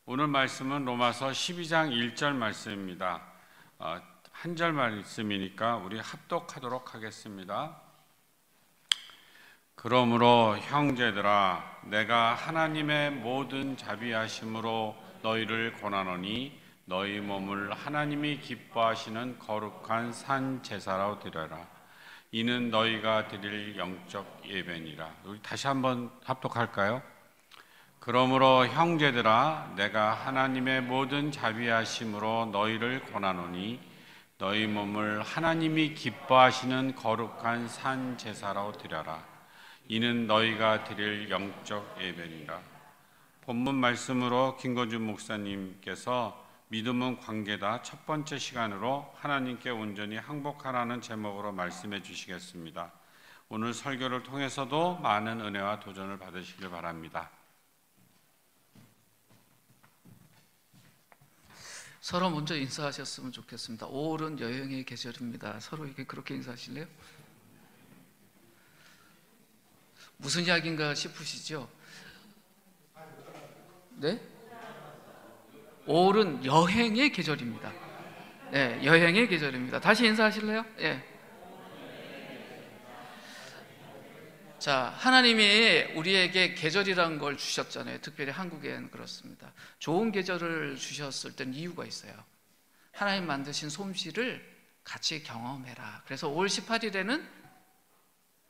오늘 말씀은 로마서 12장 1절 말씀입니다. 한 절 말씀이니까 우리 합독하도록 하겠습니다. 그러므로 형제들아, 내가 하나님의 모든 자비하심으로 너희를 권하노니 너희 몸을 하나님이 기뻐하시는 거룩한 산 제사로 드려라. 이는 너희가 드릴 영적 예배니라. 우리 다시 한번 합독할까요? 그러므로 형제들아, 내가 하나님의 모든 자비하심으로 너희를 권하노니 너희 몸을 하나님이 기뻐하시는 거룩한 산 제사로 드려라. 이는 너희가 드릴 영적 예배니라. 본문 말씀으로 김건준 목사님께서 믿음은 관계다 첫 번째 시간으로 하나님께 온전히 항복하라는 제목으로 말씀해 주시겠습니다. 오늘 설교를 통해서도 많은 은혜와 도전을 받으시길 바랍니다. 서로 먼저 인사하셨으면 좋겠습니다. 5월은 여행의 계절입니다. 서로에게 그렇게 인사하실래요? 무슨 이야기인가 싶으시죠? 네? 5월은 여행의 계절입니다. 네, 여행의 계절입니다. 다시 인사하실래요? 네. 자, 하나님이 우리에게 계절이라는 걸 주셨잖아요. 특별히 한국엔 그렇습니다. 좋은 계절을 주셨을 땐 이유가 있어요. 하나님 만드신 솜씨를 같이 경험해라. 그래서 5월 18일에는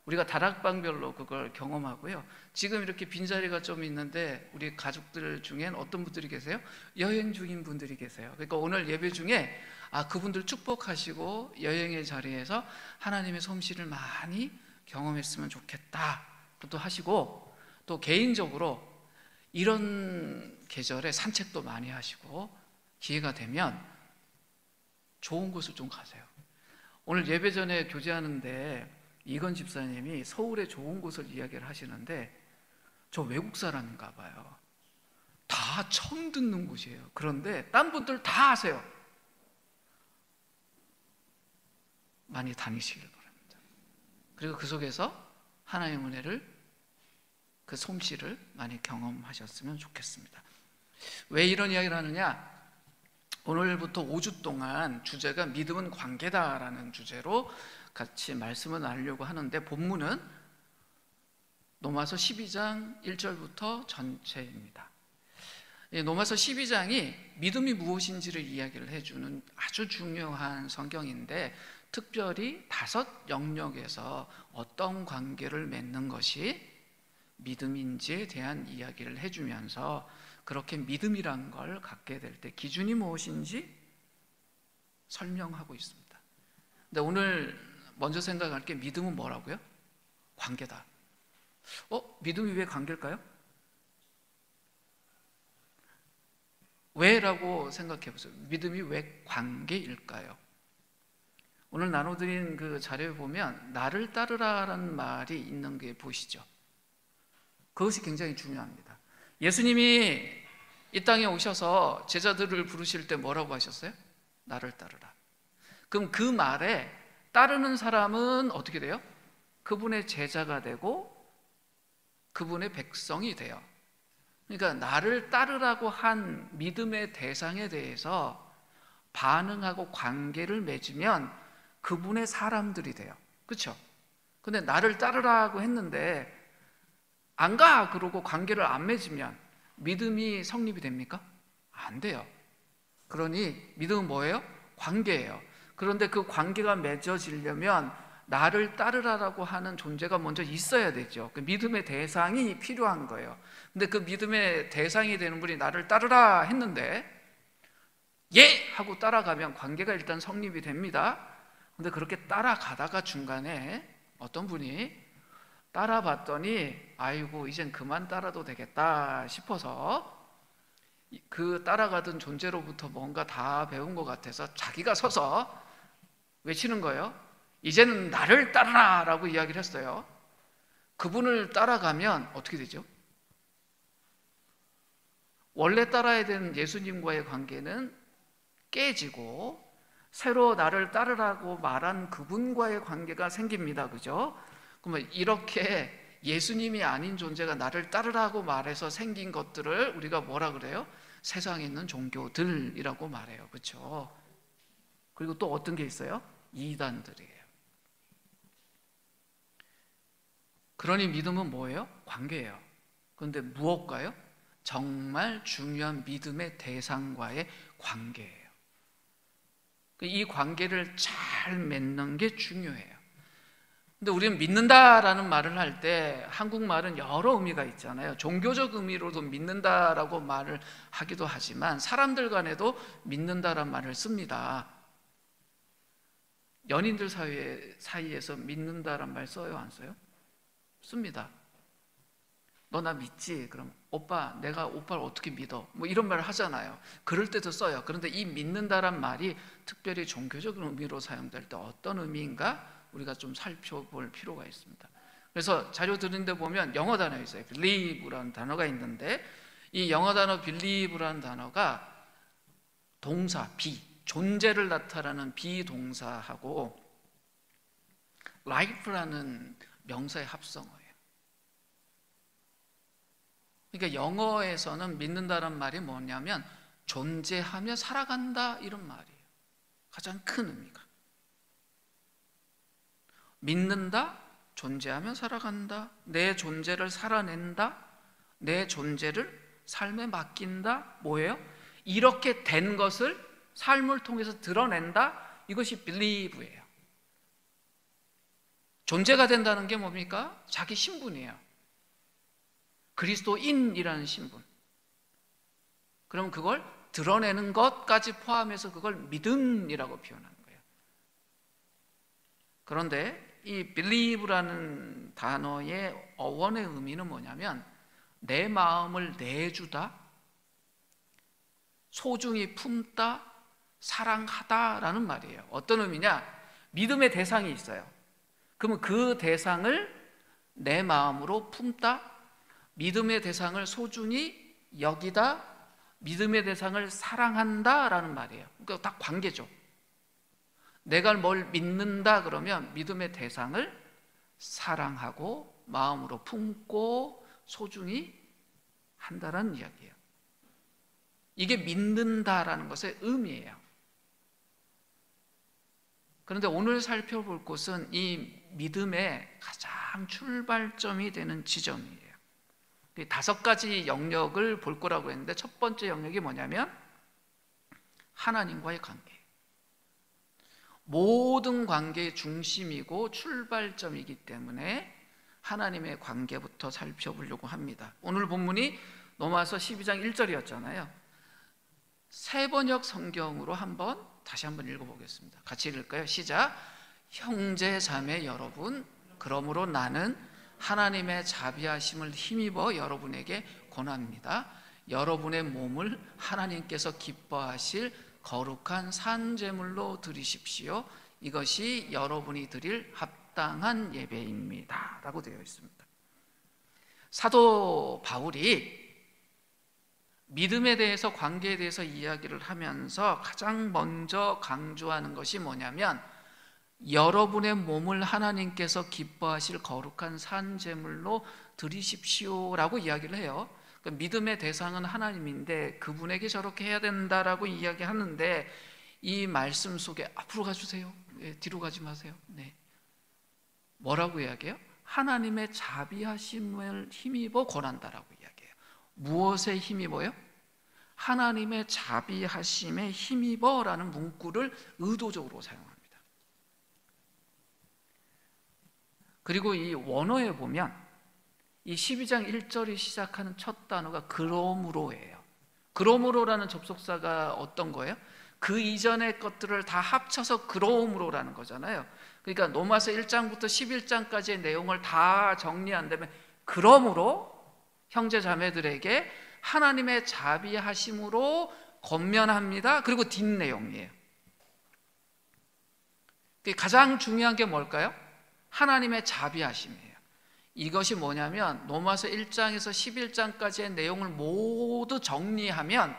우리가 다락방별로 그걸 경험하고요. 지금 이렇게 빈자리가 좀 있는데 우리 가족들 중엔 어떤 분들이 계세요? 여행 중인 분들이 계세요. 그러니까 오늘 예배 중에 그분들 축복하시고 여행의 자리에서 하나님의 솜씨를 많이 경험했으면 좋겠다 또 하시고, 또 개인적으로 이런 계절에 산책도 많이 하시고 기회가 되면 좋은 곳을 좀 가세요. 오늘 예배 전에 교제하는데 이건 집사님이 서울의 좋은 곳을 이야기를 하시는데 저 외국 사람인가 봐요. 다 처음 듣는 곳이에요. 그런데 딴 분들 다 아세요. 많이 다니시길 바랍니다. 그리고 그 속에서 하나님의 은혜를, 그 솜씨를 많이 경험하셨으면 좋겠습니다. 왜 이런 이야기를 하느냐? 오늘부터 5주 동안 주제가 믿음은 관계다라는 주제로 같이 말씀을 나누려고 하는데, 본문은 로마서 12장 1절부터 전체입니다. 로마서 12장이 믿음이 무엇인지를 이야기를 해주는 아주 중요한 성경인데, 특별히 5 영역에서 어떤 관계를 맺는 것이 믿음인지에 대한 이야기를 해주면서 그렇게 믿음이란 걸 갖게 될 때 기준이 무엇인지 설명하고 있습니다. 근데 오늘 먼저 생각할 게 믿음은 뭐라고요? 관계다. 믿음이 왜 관계일까요? 왜라고 생각해 보세요. 믿음이 왜 관계일까요? 오늘 나눠드린 그 자료에 보면 나를 따르라라는 말이 있는 게 보이시죠? 그것이 굉장히 중요합니다. 예수님이 이 땅에 오셔서 제자들을 부르실 때 뭐라고 하셨어요? 나를 따르라. 그럼 그 말에 따르는 사람은 어떻게 돼요? 그분의 제자가 되고 그분의 백성이 돼요. 그러니까 나를 따르라고 한 믿음의 대상에 대해서 반응하고 관계를 맺으면 그분의 사람들이 돼요. 그렇죠? 근데 나를 따르라고 했는데 안 가! 그러고 관계를 안 맺으면 믿음이 성립이 됩니까? 안 돼요. 그러니 믿음은 뭐예요? 관계예요. 그런데 그 관계가 맺어지려면 나를 따르라고 하는 존재가 먼저 있어야 되죠. 그 믿음의 대상이 필요한 거예요. 근데 그 믿음의 대상이 되는 분이 나를 따르라 했는데 예! 하고 따라가면 관계가 일단 성립이 됩니다. 근데 그렇게 따라가다가 중간에 어떤 분이 따라봤더니 아이고 이젠 그만 따라도 되겠다 싶어서 그 따라가던 존재로부터 뭔가 다 배운 것 같아서 자기가 서서 외치는 거예요. 이제는 나를 따르라 라고 이야기를 했어요. 그분을 따라가면 어떻게 되죠? 원래 따라야 되는 예수님과의 관계는 깨지고 새로 나를 따르라고 말한 그분과의 관계가 생깁니다. 그죠? 그러면 이렇게 예수님이 아닌 존재가 나를 따르라고 말해서 생긴 것들을 우리가 뭐라 그래요? 세상에 있는 종교들이라고 말해요. 그렇죠? 그리고 또 어떤 게 있어요? 이단들이에요. 그러니 믿음은 뭐예요? 관계예요. 그런데 무엇과요? 정말 중요한 믿음의 대상과의 관계예요. 이 관계를 잘 맺는 게 중요해요. 근데 우리는 믿는다라는 말을 할 때 한국말은 여러 의미가 있잖아요. 종교적 의미로도 믿는다라고 말을 하기도 하지만 사람들 간에도 믿는다라는 말을 씁니다. 연인들 사이에서 믿는다라는 말 써요, 안 써요? 씁니다. 너 나 믿지? 그럼 오빠, 내가 오빠를 어떻게 믿어? 뭐 이런 말을 하잖아요. 그럴 때도 써요. 그런데 이 믿는다란 말이 특별히 종교적 의미로 사용될 때 어떤 의미인가 우리가 좀 살펴볼 필요가 있습니다. 그래서 자료 드린 데 보면 영어 단어 있어요. believe라는 단어가 있는데 이 영어 단어 believe라는 단어가 동사 be, 존재를 나타내는 비동사하고 life라는 명사의 합성어예요. 그러니까 영어에서는 믿는다는 말이 뭐냐면 존재하며 살아간다 이런 말이에요. 가장 큰 의미가. 믿는다, 존재하며 살아간다, 내 존재를 살아낸다, 내 존재를 삶에 맡긴다. 뭐예요? 이렇게 된 것을 삶을 통해서 드러낸다. 이것이 believe예요. 존재가 된다는 게 뭡니까? 자기 신분이에요. 그리스도인이라는 신분. 그럼 그걸 드러내는 것까지 포함해서 그걸 믿음이라고 표현하는 거예요. 그런데 이 believe라는 단어의 어원의 의미는 뭐냐면 내 마음을 내주다, 소중히 품다, 사랑하다라는 말이에요. 어떤 의미냐? 믿음의 대상이 있어요. 그러면 그 대상을 내 마음으로 품다, 믿음의 대상을 소중히 여기다, 믿음의 대상을 사랑한다라는 말이에요. 그러니까 다 관계죠. 내가 뭘 믿는다 그러면 믿음의 대상을 사랑하고 마음으로 품고 소중히 한다라는 이야기예요. 이게 믿는다라는 것의 의미예요. 그런데 오늘 살펴볼 곳은 이 믿음의 가장 출발점이 되는 지점이에요. 5가지 영역을 볼 거라고 했는데 첫 번째 영역이 뭐냐면 하나님과의 관계. 모든 관계의 중심이고 출발점이기 때문에 하나님의 관계부터 살펴보려고 합니다. 오늘 본문이 로마서 12장 1절이었잖아요. 새 번역 성경으로 다시 한번 읽어보겠습니다. 같이 읽을까요? 시작. 형제 자매 여러분, 그러므로 나는 하나님의 자비하심을 힘입어 여러분에게 권합니다. 여러분의 몸을 하나님께서 기뻐하실 거룩한 산제물로 드리십시오. 이것이 여러분이 드릴 합당한 예배입니다. 라고 되어 있습니다. 사도 바울이 믿음에 대해서, 관계에 대해서 이야기를 하면서 가장 먼저 강조하는 것이 뭐냐면 여러분의 몸을 하나님께서 기뻐하실 거룩한 산제물로 드리십시오라고 이야기를 해요. 그러니까 믿음의 대상은 하나님인데 그분에게 저렇게 해야 된다라고 이야기하는데 이 말씀 속에 앞으로 가주세요. 네, 뒤로 가지 마세요. 네. 뭐라고 이야기해요? 하나님의 자비하심을 힘입어 권한다라고 이야기해요. 무엇에 힘입어요? 하나님의 자비하심에 힘입어라는 문구를 의도적으로 사용합니다. 그리고 이 원어에 보면 이 12장 1절이 시작하는 첫 단어가 그러므로예요. 그러므로라는 접속사가 어떤 거예요? 그 이전의 것들을 다 합쳐서 그러므로라는 거잖아요. 그러니까 로마서 1장부터 11장까지의 내용을 다 정리한다면 그러므로 형제 자매들에게 하나님의 자비하심으로 권면합니다. 그리고 뒷내용이에요. 가장 중요한 게 뭘까요? 하나님의 자비하심이에요. 이것이 뭐냐면 로마서 1장에서 11장까지의 내용을 모두 정리하면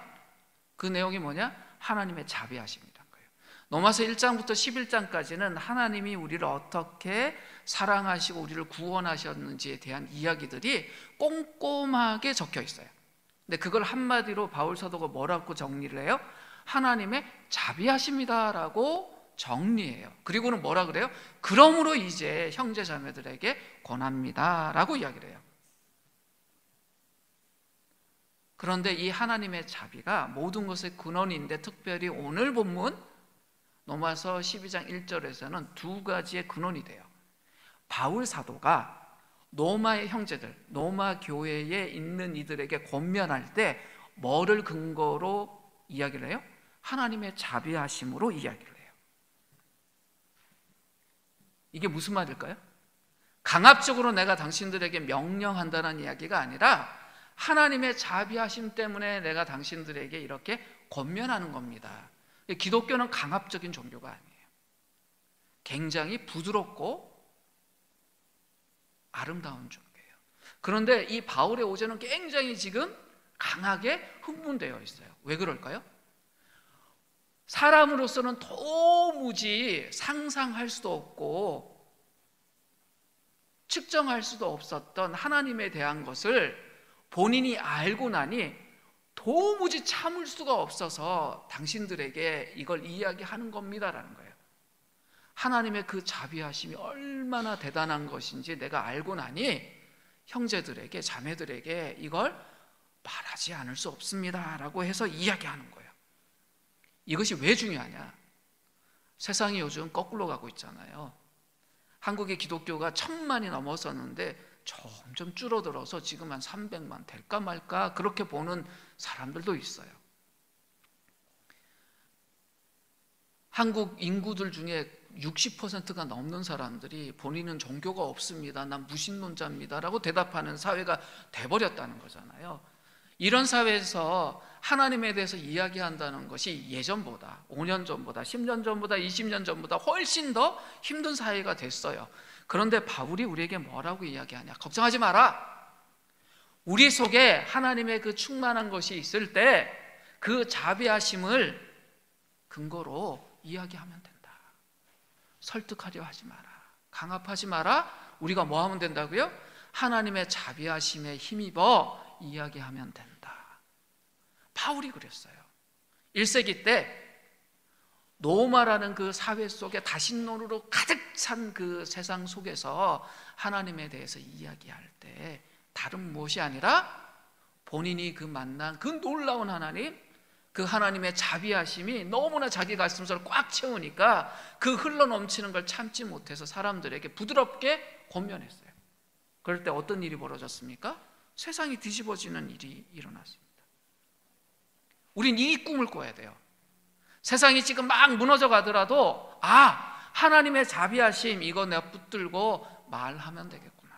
그 내용이 뭐냐? 하나님의 자비하심이란 거예요. 로마서 1장부터 11장까지는 하나님이 우리를 어떻게 사랑하시고 우리를 구원하셨는지에 대한 이야기들이 꼼꼼하게 적혀 있어요. 근데 그걸 한마디로 바울 사도가 뭐라고 정리를 해요? 하나님의 자비하심이다라고 정리해요. 그리고는 뭐라 그래요? 그러므로 이제 형제 자매들에게 권합니다라고 이야기를 해요. 그런데 이 하나님의 자비가 모든 것의 근원인데, 특별히 오늘 본문 로마서 12장 1절에서는 두 가지의 근원이 돼요. 바울 사도가 로마의 형제들, 로마 교회에 있는 이들에게 권면할 때 뭐를 근거로 이야기를 해요? 하나님의 자비하심으로 이야기를 해요. 이게 무슨 말일까요? 강압적으로 내가 당신들에게 명령한다는 이야기가 아니라 하나님의 자비하심 때문에 내가 당신들에게 이렇게 권면하는 겁니다. 기독교는 강압적인 종교가 아니에요. 굉장히 부드럽고 아름다운 종교예요. 그런데 이 바울의 오전은 굉장히 지금 강하게 흥분되어 있어요. 왜 그럴까요? 사람으로서는 도무지 상상할 수도 없고 측정할 수도 없었던 하나님에 대한 것을 본인이 알고 나니 도무지 참을 수가 없어서 당신들에게 이걸 이야기하는 겁니다라는 거예요. 하나님의 그 자비하심이 얼마나 대단한 것인지 내가 알고 나니 형제들에게, 자매들에게 이걸 말하지 않을 수 없습니다라고 해서 이야기하는 거예요. 이것이 왜 중요하냐? 세상이 요즘 거꾸로 가고 있잖아요. 한국의 기독교가 1000만이 넘었었는데 점점 줄어들어서 지금 한 300만 될까 말까 그렇게 보는 사람들도 있어요. 한국 인구들 중에 60%가 넘는 사람들이 본인은 종교가 없습니다, 난 무신론자입니다 라고 대답하는 사회가 돼버렸다는 거잖아요. 이런 사회에서 하나님에 대해서 이야기한다는 것이 예전보다, 5년 전보다, 10년 전보다, 20년 전보다 훨씬 더 힘든 사회가 됐어요. 그런데 바울이 우리에게 뭐라고 이야기하냐? 걱정하지 마라. 우리 속에 하나님의 그 충만한 것이 있을 때 그 자비하심을 근거로 이야기하면 된다. 설득하려 하지 마라. 강압하지 마라. 우리가 뭐 하면 된다고요? 하나님의 자비하심에 힘입어 이야기하면 된다. 바울이 그랬어요. 1세기 때 로마라는 그 사회 속에 다신론으로 가득 찬 그 세상 속에서 하나님에 대해서 이야기할 때 다른 무엇이 아니라 본인이 그 만난 그 놀라운 하나님, 그 하나님의 자비하심이 너무나 자기 가슴속을 꽉 채우니까 그 흘러넘치는 걸 참지 못해서 사람들에게 부드럽게 권면했어요. 그럴 때 어떤 일이 벌어졌습니까? 세상이 뒤집어지는 일이 일어났습니다. 우린 이 꿈을 꿔야 돼요. 세상이 지금 막 무너져 가더라도 하나님의 자비하심 이거 내가 붙들고 말하면 되겠구나.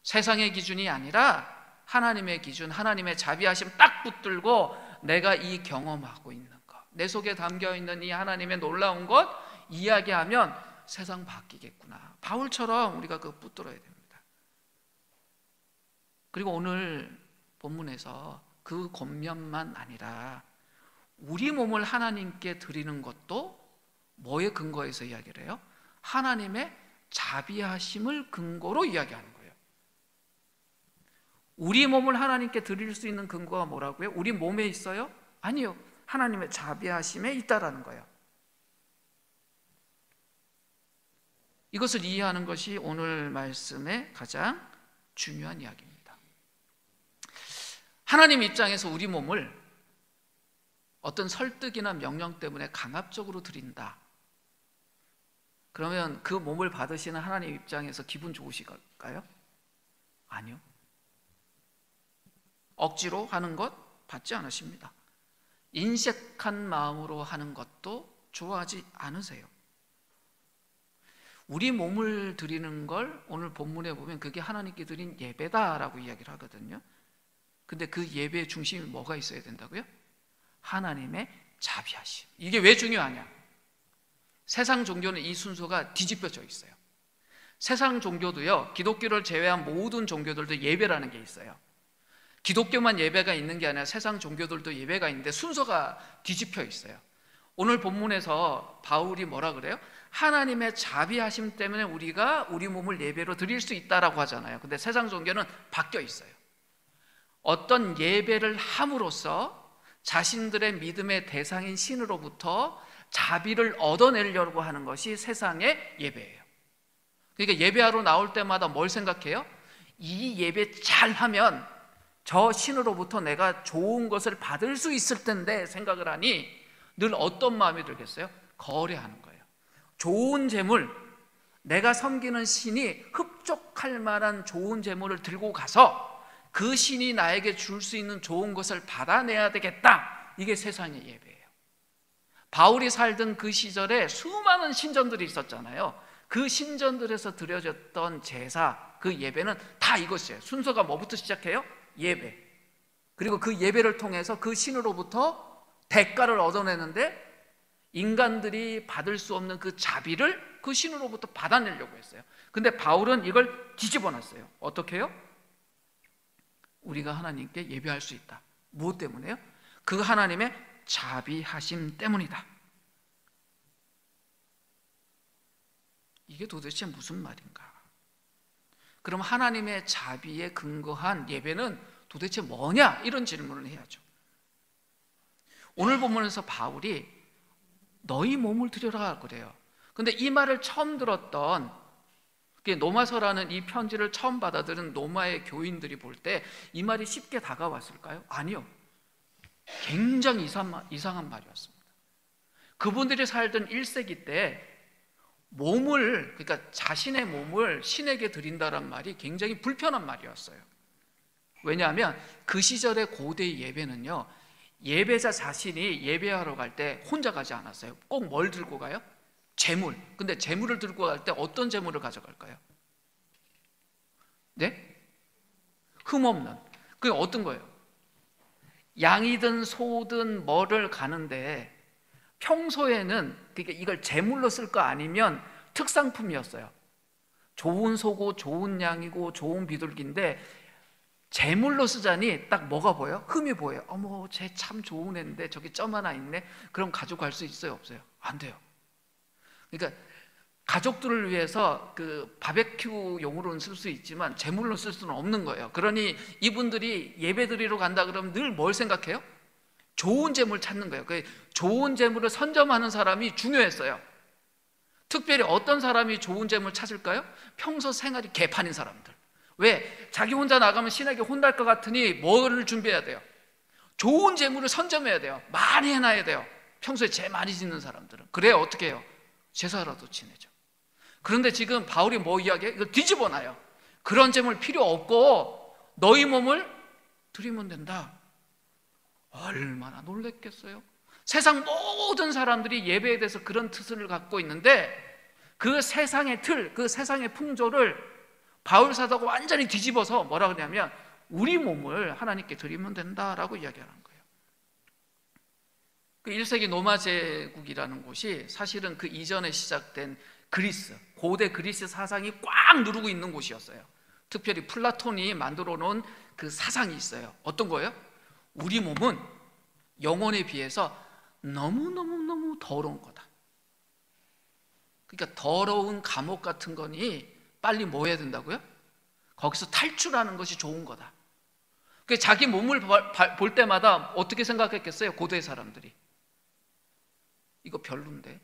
세상의 기준이 아니라 하나님의 기준, 하나님의 자비하심 딱 붙들고 내가 이 경험하고 있는 것, 내 속에 담겨있는 이 하나님의 놀라운 것 이야기하면 세상 바뀌겠구나. 바울처럼 우리가 그거 붙들어야 됩니다. 그리고 오늘 본문에서 그 권면만 아니라 우리 몸을 하나님께 드리는 것도 뭐에 근거해서 이야기를 해요? 하나님의 자비하심을 근거로 이야기하는 거예요. 우리 몸을 하나님께 드릴 수 있는 근거가 뭐라고요? 우리 몸에 있어요? 아니요. 하나님의 자비하심에 있다라는 거예요. 이것을 이해하는 것이 오늘 말씀의 가장 중요한 이야기입니다. 하나님 입장에서 우리 몸을 어떤 설득이나 명령 때문에 강압적으로 드린다. 그러면 그 몸을 받으시는 하나님 입장에서 기분 좋으실까요? 아니요. 억지로 하는 것 받지 않으십니다. 인색한 마음으로 하는 것도 좋아하지 않으세요. 우리 몸을 드리는 걸 오늘 본문에 보면 그게 하나님께 드린 예배다라고 이야기를 하거든요. 근데 그 예배의 중심이 뭐가 있어야 된다고요? 하나님의 자비하심. 이게 왜 중요하냐? 세상 종교는 이 순서가 뒤집혀져 있어요. 세상 종교도요, 기독교를 제외한 모든 종교들도 예배라는 게 있어요. 기독교만 예배가 있는 게 아니라 세상 종교들도 예배가 있는데 순서가 뒤집혀 있어요. 오늘 본문에서 바울이 뭐라 그래요? 하나님의 자비하심 때문에 우리가 우리 몸을 예배로 드릴 수 있다라고 하잖아요. 근데 세상 종교는 바뀌어 있어요. 어떤 예배를 함으로써 자신들의 믿음의 대상인 신으로부터 자비를 얻어내려고 하는 것이 세상의 예배예요. 그러니까 예배하러 나올 때마다 뭘 생각해요? 이 예배 잘하면 저 신으로부터 내가 좋은 것을 받을 수 있을 텐데 생각을 하니 늘 어떤 마음이 들겠어요? 거래하는 거예요. 좋은 재물, 내가 섬기는 신이 흡족할 만한 좋은 재물을 들고 가서 그 신이 나에게 줄 수 있는 좋은 것을 받아내야 되겠다. 이게 세상의 예배예요. 바울이 살던 그 시절에 수많은 신전들이 있었잖아요. 그 신전들에서 드려졌던 제사, 그 예배는 다 이것이에요. 순서가 뭐부터 시작해요? 예배. 그리고 그 예배를 통해서 그 신으로부터 대가를 얻어내는데 인간들이 받을 수 없는 그 자비를 그 신으로부터 받아내려고 했어요. 근데 바울은 이걸 뒤집어 놨어요. 어떻게 해요? 우리가 하나님께 예배할 수 있다. 무엇 때문에요? 그 하나님의 자비하심 때문이다. 이게 도대체 무슨 말인가? 그럼 하나님의 자비에 근거한 예배는 도대체 뭐냐? 이런 질문을 해야죠. 오늘 본문에서 바울이 너희 몸을 드려라 그래요. 근데 이 말을 처음 들었던 노마서라는 이 편지를 처음 받아들은 로마의 교인들이 볼 때 이 말이 쉽게 다가왔을까요? 아니요. 굉장히 이상한 말이었습니다. 그분들이 살던 1세기 때 몸을, 그러니까 자신의 몸을 신에게 드린다는 말이 굉장히 불편한 말이었어요. 왜냐하면 그 시절의 고대의 예배는요, 예배자 자신이 예배하러 갈 때 혼자 가지 않았어요. 꼭 뭘 들고 가요? 재물. 근데 재물을 들고 갈 때 어떤 재물을 가져갈까요? 네? 흠없는. 그게 어떤 거예요? 양이든 소든 뭐를 가는데 평소에는 그러니까 이걸 재물로 쓸 거 아니면 특상품이었어요. 좋은 소고 좋은 양이고 좋은 비둘기인데 재물로 쓰자니 딱 뭐가 보여요? 흠이 보여요. 어머, 쟤 참 좋은 애인데 저기 점 하나 있네. 그럼 가져갈 수 있어요? 없어요? 안 돼요. 그러니까 가족들을 위해서 그 바베큐용으로는 쓸 수 있지만 재물로 쓸 수는 없는 거예요. 그러니 이분들이 예배드리러 간다 그러면 늘 뭘 생각해요? 좋은 재물 찾는 거예요. 그 좋은 재물을 선점하는 사람이 중요했어요. 특별히 어떤 사람이 좋은 재물 찾을까요? 평소 생활이 개판인 사람들. 왜? 자기 혼자 나가면 신에게 혼날 것 같으니 뭐를 준비해야 돼요? 좋은 재물을 선점해야 돼요. 많이 해놔야 돼요. 평소에 죄 많이 짓는 사람들은. 그래야 어떻게 해요? 제사라도 지내죠. 그런데 지금 바울이 뭐 이야기해요? 이걸 뒤집어 놔요. 그런 재물 필요 없고 너희 몸을 드리면 된다. 얼마나 놀랬겠어요? 세상 모든 사람들이 예배에 대해서 그런 뜻을 갖고 있는데 그 세상의 틀, 그 세상의 풍조를 바울 사도가 완전히 뒤집어서 뭐라 그러냐면 우리 몸을 하나님께 드리면 된다라고 이야기하는 거예요. 그 1세기 로마 제국이라는 곳이 사실은 그 이전에 시작된 그리스, 고대 그리스 사상이 꽉 누르고 있는 곳이었어요. 특별히 플라톤이 만들어 놓은 그 사상이 있어요. 어떤 거예요? 우리 몸은 영혼에 비해서 너무너무 더러운 거다. 그러니까 더러운 감옥 같은 거니 빨리 뭐 해야 된다고요? 거기서 탈출하는 것이 좋은 거다. 그러니까 자기 몸을 볼 때마다 어떻게 생각했겠어요? 고대 사람들이. 이거 별론데.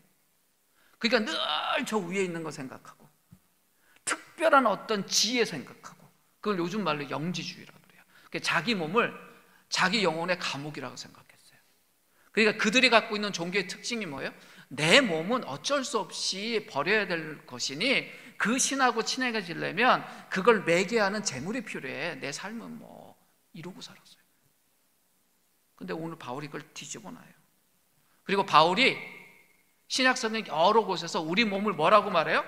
그러니까 늘 저 위에 있는 거 생각하고 특별한 어떤 지혜 생각하고 그걸 요즘 말로 영지주의라고 그래요. 그러니까 자기 몸을 자기 영혼의 감옥이라고 생각했어요. 그러니까 그들이 갖고 있는 종교의 특징이 뭐예요? 내 몸은 어쩔 수 없이 버려야 될 것이니 그 신하고 친해지려면 그걸 매개하는 재물이 필요해. 내 삶은 뭐 이러고 살았어요. 근데 오늘 바울이 그걸 뒤집어 놔요. 그리고 바울이 신약성경 여러 곳에서 우리 몸을 뭐라고 말해요?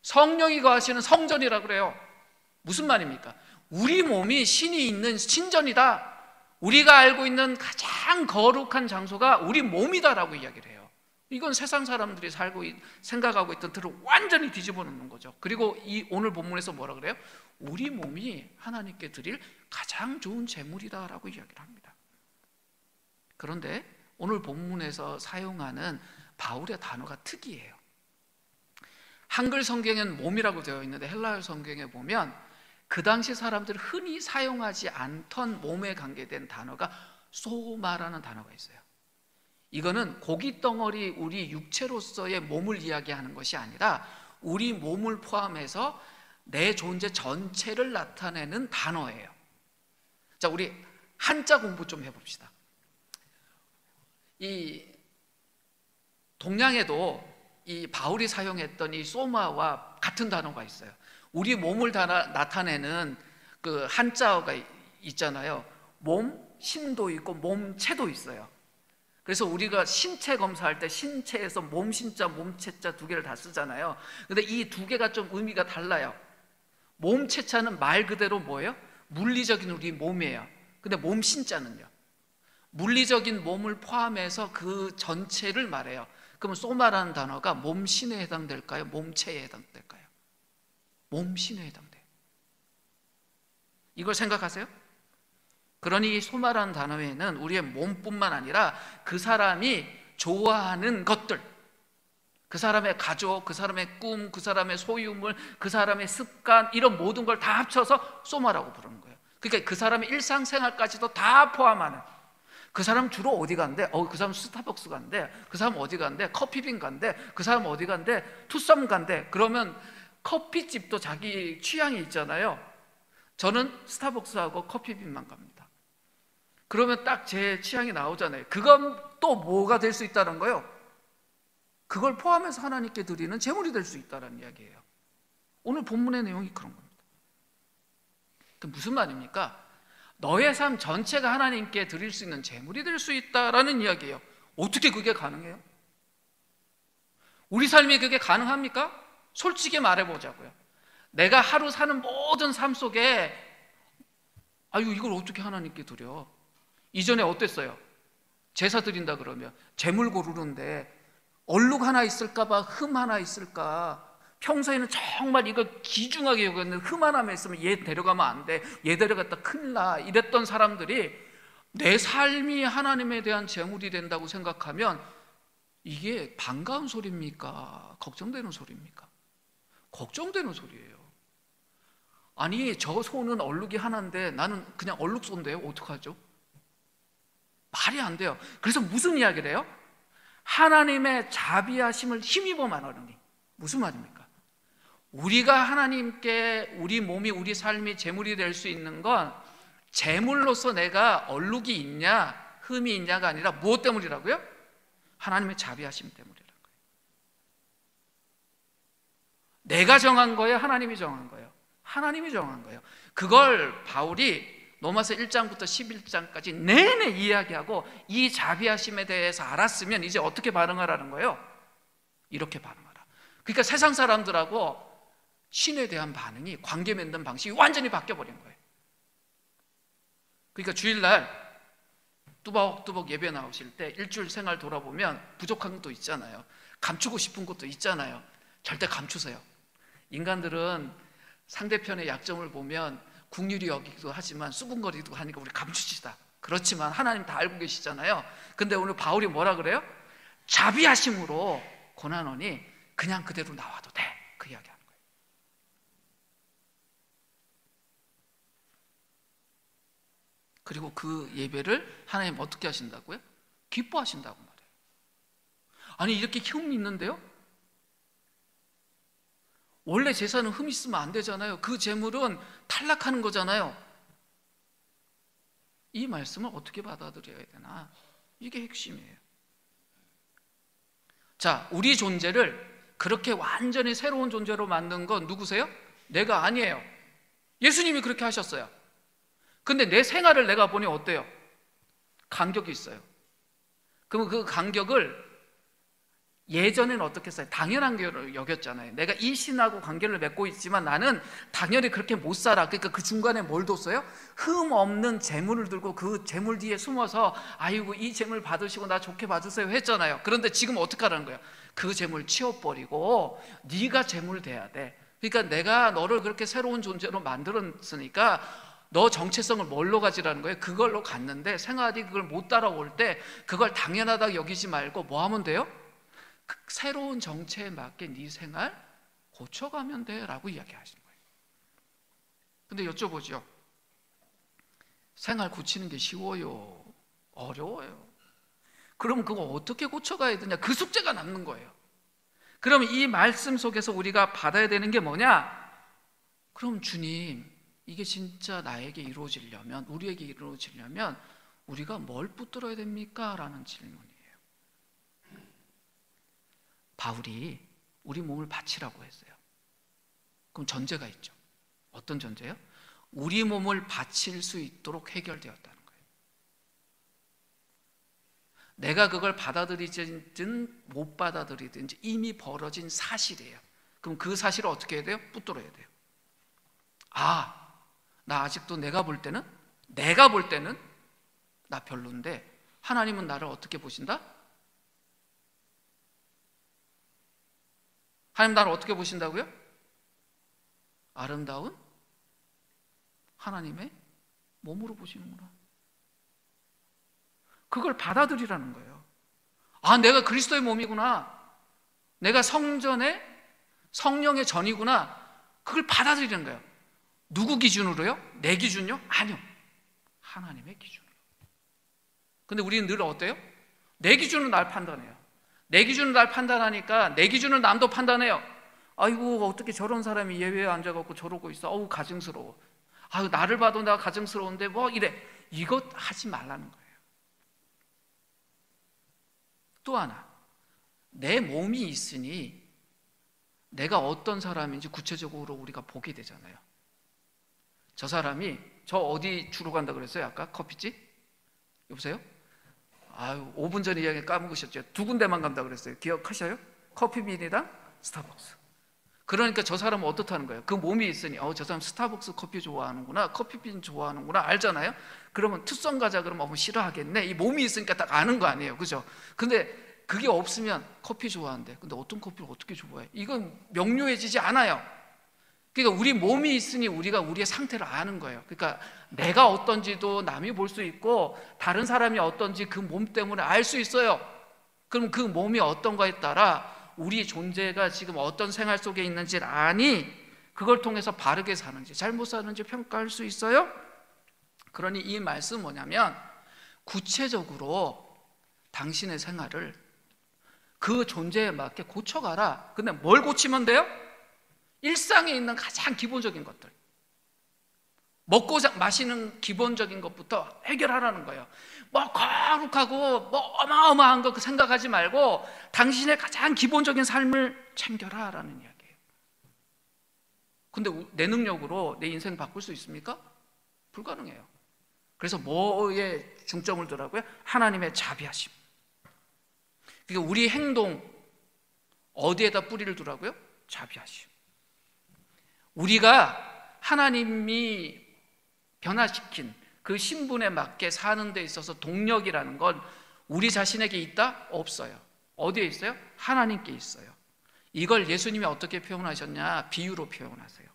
성령이 거하시는 성전이라고 그래요. 무슨 말입니까? 우리 몸이 신이 있는 신전이다. 우리가 알고 있는 가장 거룩한 장소가 우리 몸이다라고 이야기를 해요. 이건 세상 사람들이 생각하고 있던 틀을 완전히 뒤집어 놓는 거죠. 그리고 이 오늘 본문에서 뭐라 그래요? 우리 몸이 하나님께 드릴 가장 좋은 제물이다라고 이야기를 합니다. 그런데 오늘 본문에서 사용하는 바울의 단어가 특이해요. 한글 성경에는 몸이라고 되어 있는데 헬라어 성경에 보면 그 당시 사람들이 흔히 사용하지 않던 몸에 관계된 단어가 소마라는 단어가 있어요. 이거는 고기 덩어리 우리 육체로서의 몸을 이야기하는 것이 아니라 우리 몸을 포함해서 내 존재 전체를 나타내는 단어예요. 자, 우리 한자 공부 좀 해봅시다. 이 동양에도 이 바울이 사용했던 이 소마와 같은 단어가 있어요. 우리 몸을 나타내는 그 한자어가 있잖아요. 몸, 심도 있고 몸체도 있어요. 그래서 우리가 신체 검사할 때 신체에서 몸신자, 몸체자 두 개를 다 쓰잖아요. 근데 이 두 개가 좀 의미가 달라요. 몸체자는 말 그대로 뭐예요? 물리적인 우리 몸이에요. 근데 몸신자는요, 물리적인 몸을 포함해서 그 전체를 말해요. 그러면 소마라는 단어가 몸신에 해당될까요? 몸체에 해당될까요? 몸신에 해당돼요. 이걸 생각하세요? 그러니 소마라는 단어에는 우리의 몸뿐만 아니라 그 사람이 좋아하는 것들, 그 사람의 가족, 그 사람의 꿈, 그 사람의 소유물, 그 사람의 습관, 이런 모든 걸 다 합쳐서 소마라고 부르는 거예요. 그러니까 그 사람의 일상생활까지도 다 포함하는, 그 사람 주로 어디 간대? 그 사람 스타벅스 간대. 그 사람 어디 간대? 커피빈 간대. 그 사람 어디 간대? 투썸 간대. 그러면 커피집도 자기 취향이 있잖아요. 저는 스타벅스하고 커피빈만 갑니다. 그러면 딱 제 취향이 나오잖아요. 그건 또 뭐가 될 수 있다는 거예요? 그걸 포함해서 하나님께 드리는 제물이 될 수 있다는 이야기예요. 오늘 본문의 내용이 그런 겁니다. 그 무슨 말입니까? 너의 삶 전체가 하나님께 드릴 수 있는 제물이 될 수 있다라는 이야기예요. 어떻게 그게 가능해요? 우리 삶에 그게 가능합니까? 솔직히 말해보자고요. 내가 하루 사는 모든 삶 속에 이걸 어떻게 하나님께 드려? 이전에 어땠어요? 제사 드린다 그러면 제물 고르는데 얼룩 하나 있을까 봐, 흠 하나 있을까, 평소에는 정말 이거 귀중하게 여겼는데 흠 하나만 있으면 얘 데려가면 안 돼, 얘 데려갔다 큰일 나, 이랬던 사람들이 내 삶이 하나님에 대한 제물이 된다고 생각하면 이게 반가운 소리입니까? 걱정되는 소리입니까? 걱정되는 소리예요. 아니, 저 소는 얼룩이 하나인데 나는 그냥 얼룩소인데요? 어떡하죠? 말이 안 돼요. 그래서 무슨 이야기를 해요? 하나님의 자비하심을 힘입어 말하느니. 무슨 말입니까? 우리가 하나님께 우리 몸이, 우리 삶이 제물이 될 수 있는 건 제물로서 내가 얼룩이 있냐 흠이 있냐가 아니라 무엇 때문이라고요? 하나님의 자비하심 때문이라는 거예요. 내가 정한 거예요? 하나님이 정한 거예요? 하나님이 정한 거예요. 그걸 바울이 로마서 1장부터 11장까지 내내 이야기하고 이 자비하심에 대해서 알았으면 이제 어떻게 반응하라는 거예요? 이렇게 반응하라. 그러니까 세상 사람들하고 신에 대한 반응이, 관계 맺는 방식이 완전히 바뀌어버린 거예요. 그러니까 주일날 뚜벅뚜벅 예배 나오실 때 일주일 생활 돌아보면 부족한 것도 있잖아요. 감추고 싶은 것도 있잖아요. 절대 감추세요. 인간들은 상대편의 약점을 보면 국률이 여기기도 하지만 수군거리기도 하니까 우리 감추시다. 그렇지만 하나님 다 알고 계시잖아요. 근데 오늘 바울이 뭐라 그래요? 자비하심으로 고난하니 그냥 그대로 나와도 돼. 그 이야기하는 거예요. 그리고 그 예배를 하나님 어떻게 하신다고요? 기뻐하신다고 말해요. 아니, 이렇게 흠이 있는데요? 원래 제사는 흠 있으면 안 되잖아요. 그 제물은 탈락하는 거잖아요. 이 말씀을 어떻게 받아들여야 되나? 이게 핵심이에요. 자, 우리 존재를 그렇게 완전히 새로운 존재로 만든 건 누구세요? 내가 아니에요. 예수님이 그렇게 하셨어요. 근데 내 생활을 내가 보니 어때요? 간격이 있어요. 그럼 그 간격을 예전에는 어떻게 했어요? 당연한 게 여겼잖아요. 내가 이 신하고 관계를 맺고 있지만 나는 당연히 그렇게 못 살아. 그러니까 그 중간에 뭘 뒀어요? 흠 없는 재물을 들고 그 재물 뒤에 숨어서 아이고 이 재물 받으시고 나 좋게 봐주세요 했잖아요. 그런데 지금 어떻게 하라는 거예요? 그 재물 치워버리고 네가 재물 돼야 돼. 그러니까 내가 너를 그렇게 새로운 존재로 만들었으니까 너 정체성을 뭘로 가지라는 거예요? 그걸로 갔는데 생활이 그걸 못 따라올 때 그걸 당연하다고 여기지 말고 뭐 하면 돼요? 그 새로운 정체에 맞게 네 생활 고쳐가면 돼 라고 이야기하시는 거예요. 근데 여쭤보죠. 생활 고치는 게 쉬워요? 어려워요? 그럼 그거 어떻게 고쳐가야 되냐? 그 숙제가 남는 거예요. 그럼 이 말씀 속에서 우리가 받아야 되는 게 뭐냐? 그럼 주님, 이게 진짜 나에게 이루어지려면, 우리에게 이루어지려면 우리가 뭘 붙들어야 됩니까? 라는 질문이에요. 바울이 우리 몸을 바치라고 했어요. 그럼 전제가 있죠. 어떤 전제요? 우리 몸을 바칠 수 있도록 해결되었다는 거예요. 내가 그걸 받아들이든 못 받아들이든지 이미 벌어진 사실이에요. 그럼 그 사실을 어떻게 해야 돼요? 붙들어야 돼요. 아, 나 아직도 내가 볼 때는 나 별론데 하나님은 나를 어떻게 보신다? 하나님 나를 어떻게 보신다고요? 아름다운 하나님의 몸으로 보시는구나. 그걸 받아들이라는 거예요. 아, 내가 그리스도의 몸이구나. 내가 성전의 성령의 전이구나. 그걸 받아들이는 거예요. 누구 기준으로요? 내 기준요? 아니요. 하나님의 기준으로. 근데 우리는 늘 어때요? 내 기준으로 날 판단해요. 내 기준으로 날 판단하니까 내 기준으로 남도 판단해요. 아이고, 어떻게 저런 사람이 예외에 앉아갖고 저러고 있어. 어우, 가증스러워. 아유, 나를 봐도 내가 가증스러운데 뭐 이래. 이것 하지 말라는 거예요. 또 하나, 내 몸이 있으니 내가 어떤 사람인지 구체적으로 우리가 보게 되잖아요. 저 사람이 저 어디 주로 간다 그랬어요? 아까 커피집? 여보세요? 아유, 5분 전에 이야기 까먹으셨죠? 2군데만 간다 그랬어요. 기억하셔요? 커피빈이랑 스타벅스. 그러니까 저 사람은 어떻다는 거예요? 그 몸이 있으니 저 사람 스타벅스 커피 좋아하는구나, 커피빈 좋아하는구나 알잖아요. 그러면 투썸 가자 그러면 싫어하겠네. 이 몸이 있으니까 딱 아는 거 아니에요, 그죠? 근데 그게 없으면 커피 좋아한대. 근데 어떤 커피를 어떻게 좋아해? 이건 명료해지지 않아요. 그러니까 우리 몸이 있으니 우리가 우리의 상태를 아는 거예요. 그러니까 내가 어떤지도 남이 볼 수 있고 다른 사람이 어떤지 그 몸 때문에 알 수 있어요. 그럼 그 몸이 어떤가에 따라 우리 존재가 지금 어떤 생활 속에 있는지를 아니 그걸 통해서 바르게 사는지 잘못 사는지 평가할 수 있어요. 그러니 이 말씀은 뭐냐면 구체적으로 당신의 생활을 그 존재에 맞게 고쳐가라. 근데 뭘 고치면 돼요? 일상에 있는 가장 기본적인 것들, 먹고 마시는 기본적인 것부터 해결하라는 거예요. 뭐 거룩하고 뭐 어마어마한 거 생각하지 말고 당신의 가장 기본적인 삶을 챙겨라라는 이야기예요. 근데 내 능력으로 내 인생 바꿀 수 있습니까? 불가능해요. 그래서 뭐에 중점을 두라고요? 하나님의 자비하심. 그러니까 우리 행동 어디에다 뿌리를 두라고요? 자비하심. 우리가 하나님이 변화시킨 그 신분에 맞게 사는 데 있어서 동력이라는 건 우리 자신에게 있다? 없어요. 어디에 있어요? 하나님께 있어요. 이걸 예수님이 어떻게 표현하셨냐? 비유로 표현하세요.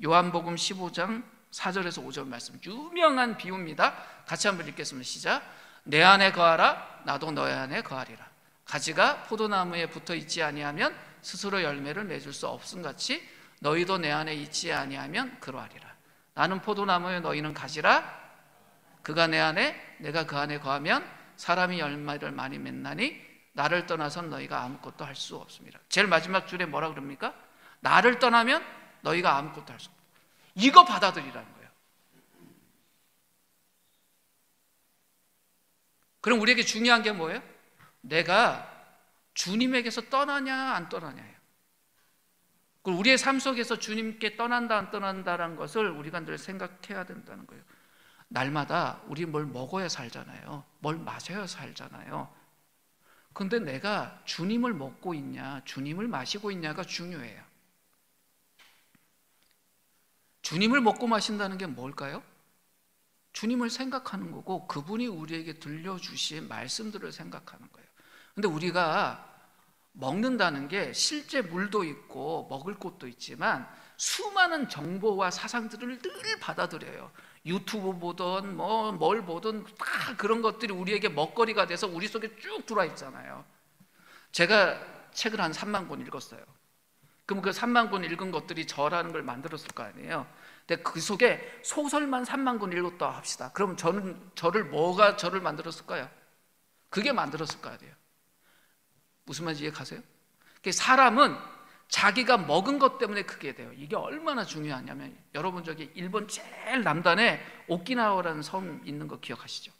요한복음 15장 4절에서 5절 말씀, 유명한 비유입니다. 같이 한번 읽겠습니다. 시작. 내 안에 거하라, 나도 너의 안에 거하리라. 가지가 포도나무에 붙어 있지 아니하면 스스로 열매를 맺을 수 없음같이 너희도 내 안에 있지 아니하면 그러하리라. 나는 포도나무에 너희는 가지라. 그가 내 안에 내가 그 안에 거하면 사람이 열매를 많이 맺나니 나를 떠나선 너희가 아무것도 할 수 없습니다. 제일 마지막 줄에 뭐라 그럽니까? 나를 떠나면 너희가 아무것도 할 수 없다. 이거 받아들이라는 거예요. 그럼 우리에게 중요한 게 뭐예요? 내가 주님에게서 떠나냐 안 떠나냐예요. 그리고 우리의 삶 속에서 주님께 떠난다 안 떠난다라는 것을 우리가 늘 생각해야 된다는 거예요. 날마다 우리 뭘 먹어야 살잖아요. 뭘 마셔야 살잖아요. 그런데 내가 주님을 먹고 있냐 주님을 마시고 있냐가 중요해요. 주님을 먹고 마신다는 게 뭘까요? 주님을 생각하는 거고 그분이 우리에게 들려주신 말씀들을 생각하는 거예요. 근데 우리가 먹는다는 게 실제 물도 있고 먹을 것도 있지만 수많은 정보와 사상들을 늘 받아들여요. 유튜브 보든 뭘 보든 다 그런 것들이 우리에게 먹거리가 돼서 우리 속에 쭉 들어와 있잖아요. 제가 책을 한 3만 권 읽었어요. 그럼 그 3만 권 읽은 것들이 저라는 걸 만들었을 거 아니에요. 근데 그 속에 소설만 3만 권 읽었다 합시다. 그럼 뭐가 저를 만들었을까요? 그게 만들었을 거 아니에요. 무슨 말인지 이해가세요? 사람은 자기가 먹은 것 때문에 크게 돼요. 이게 얼마나 중요하냐면, 여러분 저기 일본 제일 남단에 오키나와라는 섬 있는 거 기억하시죠?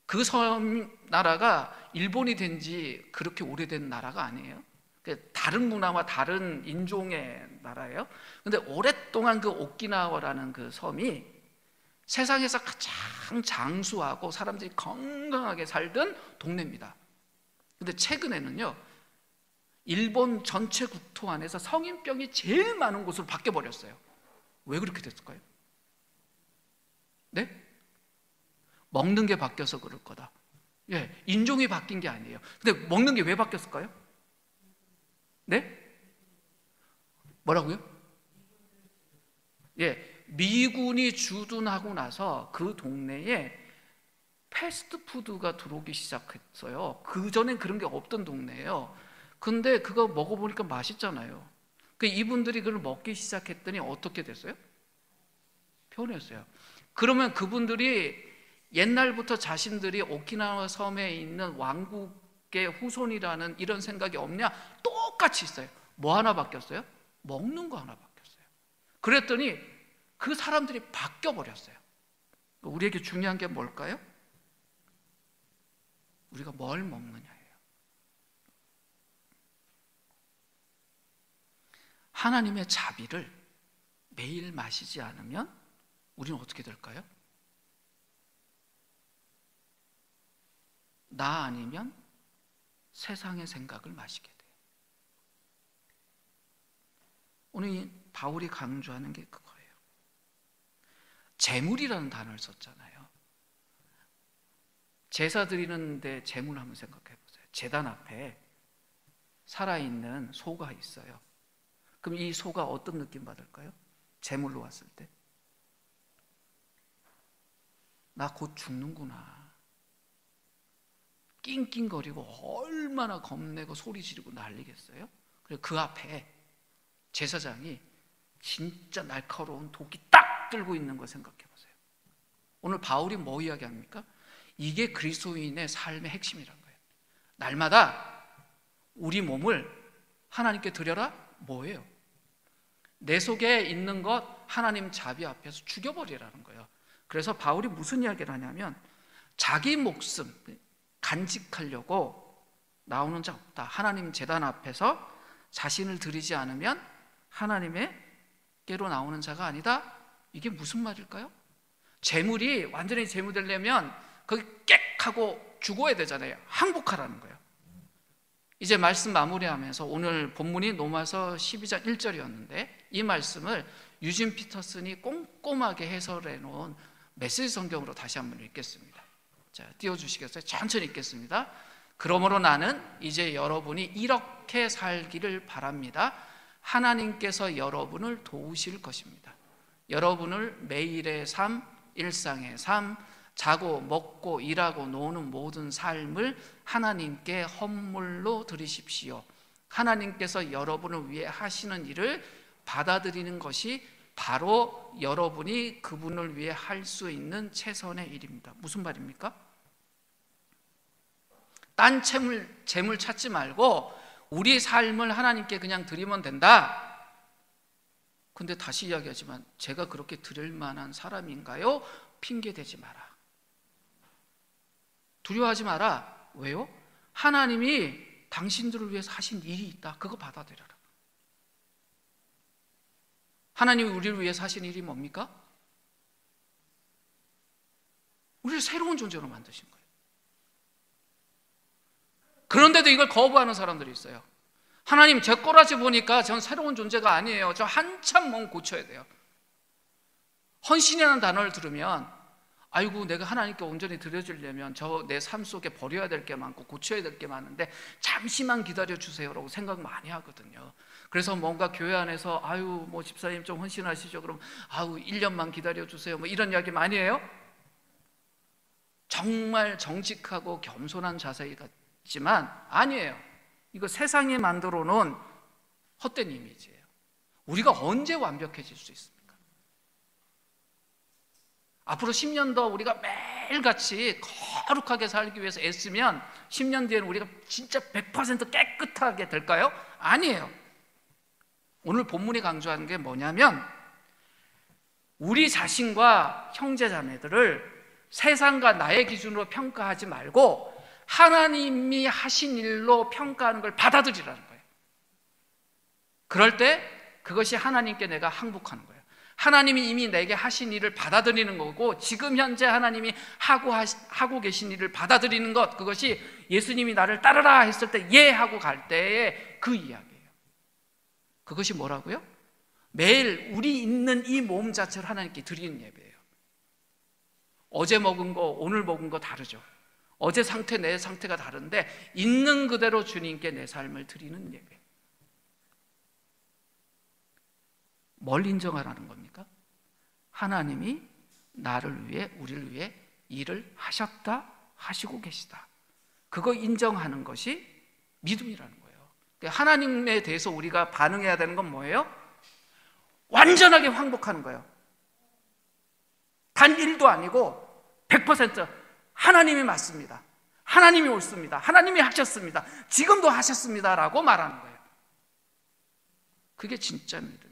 그 섬 나라가 일본이 된 지 그렇게 오래된 나라가 아니에요. 다른 문화와 다른 인종의 나라예요. 근데 오랫동안 그 오키나와라는 그 섬이 세상에서 가장 장수하고 사람들이 건강하게 살던 동네입니다. 근데 최근에는요, 일본 전체 국토 안에서 성인병이 제일 많은 곳으로 바뀌어버렸어요. 왜 그렇게 됐을까요? 네? 먹는 게 바뀌어서 그럴 거다. 예, 인종이 바뀐 게 아니에요. 근데 먹는 게 왜 바뀌었을까요? 네? 뭐라고요? 예, 미군이 주둔하고 나서 그 동네에 패스트푸드가 들어오기 시작했어요. 그전엔 그런 게 없던 동네예요. 근데 그거 먹어보니까 맛있잖아요. 이분들이 그걸 먹기 시작했더니 어떻게 됐어요? 변했어요. 그러면 그분들이 옛날부터 자신들이 오키나와 섬에 있는 왕국의 후손이라는 이런 생각이 없냐? 똑같이 있어요. 뭐 하나 바뀌었어요? 먹는 거 하나 바뀌었어요. 그랬더니 그 사람들이 바뀌어버렸어요. 우리에게 중요한 게 뭘까요? 우리가 뭘 먹느냐예요. 하나님의 자비를 매일 마시지 않으면 우리는 어떻게 될까요? 나 아니면 세상의 생각을 마시게 돼요. 오늘 바울이 강조하는 게 그거예요. 재물이라는 단어를 썼잖아요. 제사 드리는데 재물 한번 생각해 보세요. 제단 앞에 살아있는 소가 있어요. 그럼 이 소가 어떤 느낌 받을까요? 제물로 왔을 때 나 곧 죽는구나, 낑낑거리고 얼마나 겁내고 소리 지르고 난리겠어요? 그리고 그 앞에 제사장이 진짜 날카로운 도끼 딱 들고 있는 거 생각해 보세요. 오늘 바울이 뭐 이야기합니까? 이게 그리스도인의 삶의 핵심이란 거예요. 날마다 우리 몸을 하나님께 드려라. 뭐예요? 내 속에 있는 것 하나님 자비 앞에서 죽여버리라는 거예요. 그래서 바울이 무슨 이야기를 하냐면, 자기 목숨 간직하려고 나오는 자 없다. 하나님 제단 앞에서 자신을 드리지 않으면 하나님의께로 나오는 자가 아니다. 이게 무슨 말일까요? 재물이 완전히 재물되려면 거기 깨 하고 죽어야 되잖아요. 항복하라는 거예요. 이제 말씀 마무리하면서, 오늘 본문이 로마서 12장 1절이었는데 이 말씀을 유진 피터슨이 꼼꼼하게 해설해 놓은 메시지 성경으로 다시 한번 읽겠습니다. 자, 띄워주시겠어요? 천천히 읽겠습니다. 그러므로 나는 이제 여러분이 이렇게 살기를 바랍니다. 하나님께서 여러분을 도우실 것입니다. 여러분을 매일의 삶, 일상의 삶, 자고 먹고 일하고 노는 모든 삶을 하나님께 헌물로 드리십시오. 하나님께서 여러분을 위해 하시는 일을 받아들이는 것이 바로 여러분이 그분을 위해 할 수 있는 최선의 일입니다. 무슨 말입니까? 딴 재물 찾지 말고 우리 삶을 하나님께 그냥 드리면 된다. 근데 다시 이야기하지만, 제가 그렇게 드릴 만한 사람인가요? 핑계 대지 마라. 두려워하지 마라. 왜요? 하나님이 당신들을 위해서 하신 일이 있다. 그거 받아들여라. 하나님이 우리를 위해서 하신 일이 뭡니까? 우리를 새로운 존재로 만드신 거예요. 그런데도 이걸 거부하는 사람들이 있어요. 하나님, 제 꼬라지 보니까 전 새로운 존재가 아니에요. 저 한참 몸 고쳐야 돼요. 헌신이라는 단어를 들으면, 아이고, 내가 하나님께 온전히 드려주려면 저 내 삶 속에 버려야 될 게 많고 고쳐야 될 게 많은데 잠시만 기다려주세요라고 생각 많이 하거든요. 그래서 뭔가 교회 안에서, 아유, 뭐 집사님 좀 헌신하시죠. 그럼 아유, 1년만 기다려주세요. 뭐 이런 이야기 많이 해요. 정말 정직하고 겸손한 자세가 있지만 아니에요. 이거 세상이 만들어 놓은 헛된 이미지예요. 우리가 언제 완벽해질 수 있습니까? 앞으로 10년 더 우리가 매일같이 거룩하게 살기 위해서 애쓰면 10년 뒤에는 우리가 진짜 100% 깨끗하게 될까요? 아니에요. 오늘 본문이 강조하는 게 뭐냐면 우리 자신과 형제자매들을 세상과 나의 기준으로 평가하지 말고 하나님이 하신 일로 평가하는 걸 받아들이라는 거예요. 그럴 때 그것이 하나님께 내가 항복하는 거예요. 하나님이 이미 내게 하신 일을 받아들이는 거고 지금 현재 하나님이 하고 계신 일을 받아들이는 것, 그것이 예수님이 나를 따르라 했을 때 예 하고 갈 때의 그 이야기예요. 그것이 뭐라고요? 매일 우리 있는 이 몸 자체를 하나님께 드리는 예배예요. 어제 먹은 거 오늘 먹은 거 다르죠. 어제 상태 내 상태가 다른데 있는 그대로 주님께 내 삶을 드리는 예배. 뭘 인정하라는 겁니까? 하나님이 나를 위해 우리를 위해 일을 하셨다, 하시고 계시다. 그거 인정하는 것이 믿음이라는 거예요. 하나님에 대해서 우리가 반응해야 되는 건 뭐예요? 완전하게 항복하는 거예요. 단 1도 아니고 100% 하나님이 맞습니다. 하나님이 옳습니다. 하나님이 하셨습니다. 지금도 하셨습니다 라고 말하는 거예요. 그게 진짜 믿음이에요.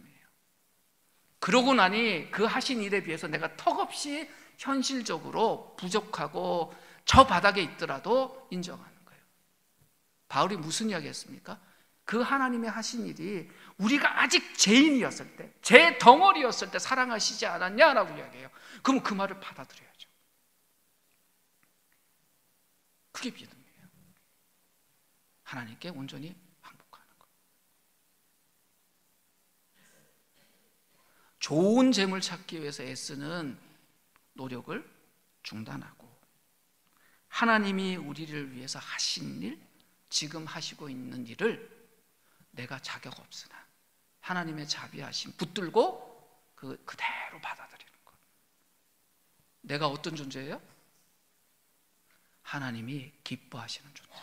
그러고 나니 그 하신 일에 비해서 내가 턱없이 현실적으로 부족하고 저 바닥에 있더라도 인정하는 거예요. 바울이 무슨 이야기 했습니까? 그 하나님의 하신 일이 우리가 아직 죄인이었을 때, 죄 덩어리였을 때 사랑하시지 않았냐라고 이야기해요. 그럼 그 말을 받아들여야죠. 그게 믿음이에요. 하나님께 온전히 항복하는 것. 좋은 재물 찾기 위해서 애쓰는 노력을 중단하고 하나님이 우리를 위해서 하신 일, 지금 하시고 있는 일을 내가 자격 없으나 하나님의 자비하심 붙들고 그대로 받아들이는 것. 내가 어떤 존재예요? 하나님이 기뻐하시는 존재.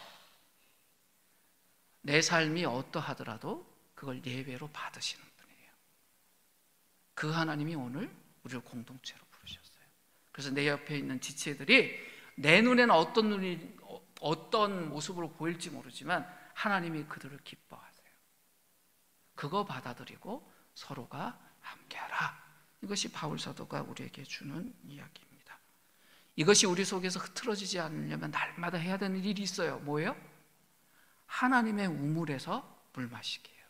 내 삶이 어떠하더라도 그걸 예배로 받으시는 분이에요. 그 하나님이 오늘 우리를 공동체로 부르셨어요. 그래서 내 옆에 있는 지체들이 내 눈에는 어떤 모습으로 보일지 모르지만 하나님이 그들을 기뻐하세요. 그거 받아들이고 서로가 함께하라. 이것이 바울 사도가 우리에게 주는 이야기입니다. 이것이 우리 속에서 흐트러지지 않으려면 날마다 해야 되는 일이 있어요. 뭐예요? 하나님의 우물에서 물 마시기예요.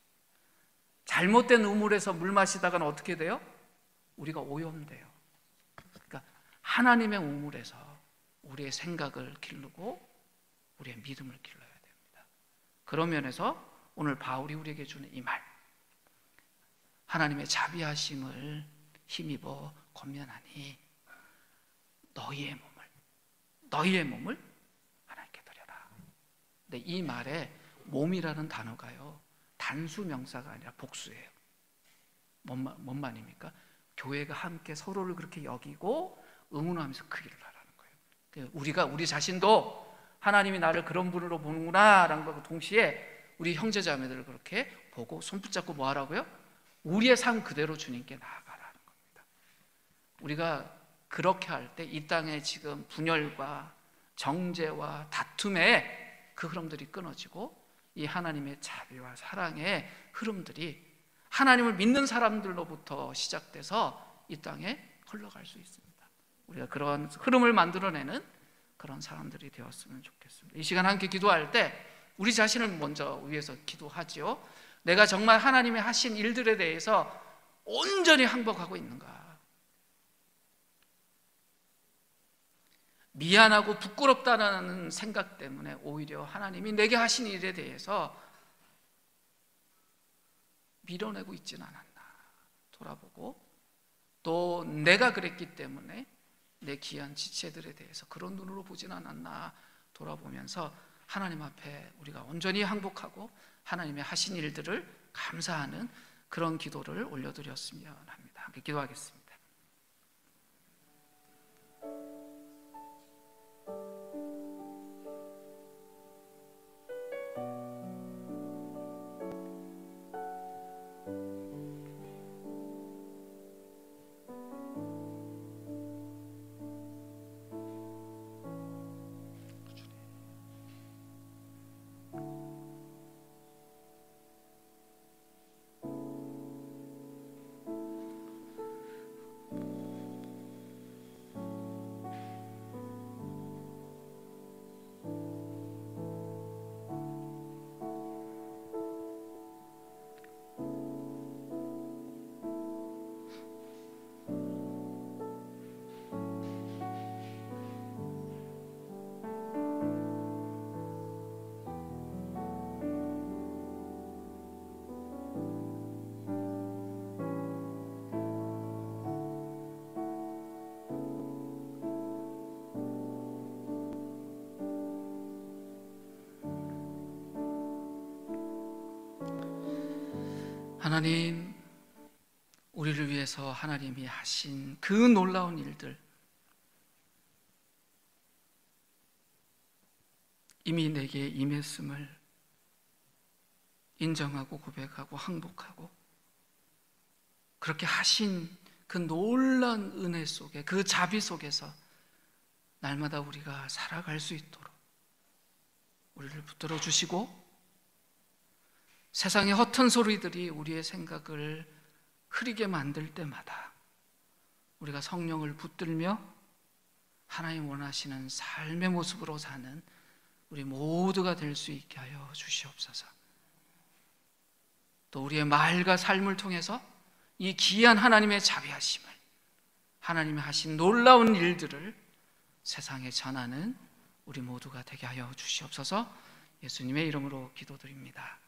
잘못된 우물에서 물 마시다가는 어떻게 돼요? 우리가 오염돼요. 그러니까 하나님의 우물에서 우리의 생각을 기르고 우리의 믿음을 길러야 됩니다. 그런 면에서 오늘 바울이 우리에게 주는 이 말, 하나님의 자비하심을 힘입어 권면하니 너희의 몸을 하나님께 드려라. 근데 이 말에 몸이라는 단어가요, 단수 명사가 아니라 복수예요. 뭔 말입니까? 교회가 함께 서로를 그렇게 여기고 응원하면서 그 일을 하라는 거예요. 우리 자신도 하나님이 나를 그런 분으로 보는구나 라는 것과 동시에 우리 형제자매들을 그렇게 보고 손 붙잡고 뭐 하라고요? 우리의 삶 그대로 주님께 나아가라는 겁니다. 우리가 그렇게 할 때 이 땅에 지금 분열과 정죄와 다툼의 그 흐름들이 끊어지고 이 하나님의 자비와 사랑의 흐름들이 하나님을 믿는 사람들로부터 시작돼서 이 땅에 흘러갈 수 있습니다. 우리가 그런 흐름을 만들어내는 그런 사람들이 되었으면 좋겠습니다. 이 시간 함께 기도할 때 우리 자신을 먼저 위해서 기도하지요. 내가 정말 하나님이 하신 일들에 대해서 온전히 항복하고 있는가? 미안하고 부끄럽다는 생각 때문에 오히려 하나님이 내게 하신 일에 대해서 밀어내고 있지는 않았나 돌아보고, 또 내가 그랬기 때문에 내 귀한 지체들에 대해서 그런 눈으로 보진 않았나 돌아보면서 하나님 앞에 우리가 온전히 항복하고 하나님의 하신 일들을 감사하는 그런 기도를 올려드렸으면 합니다. 함께 기도하겠습니다. 하나님, 우리를 위해서 하나님이 하신 그 놀라운 일들, 이미 내게 임했음을 인정하고 고백하고 항복하고, 그렇게 하신 그 놀라운 은혜 속에, 그 자비 속에서 날마다 우리가 살아갈 수 있도록 우리를 붙들어 주시고, 세상의 허튼 소리들이 우리의 생각을 흐리게 만들 때마다 우리가 성령을 붙들며 하나님 원하시는 삶의 모습으로 사는 우리 모두가 될 수 있게 하여 주시옵소서. 또 우리의 말과 삶을 통해서 이 귀한 하나님의 자비하심을, 하나님이 하신 놀라운 일들을 세상에 전하는 우리 모두가 되게 하여 주시옵소서. 예수님의 이름으로 기도드립니다.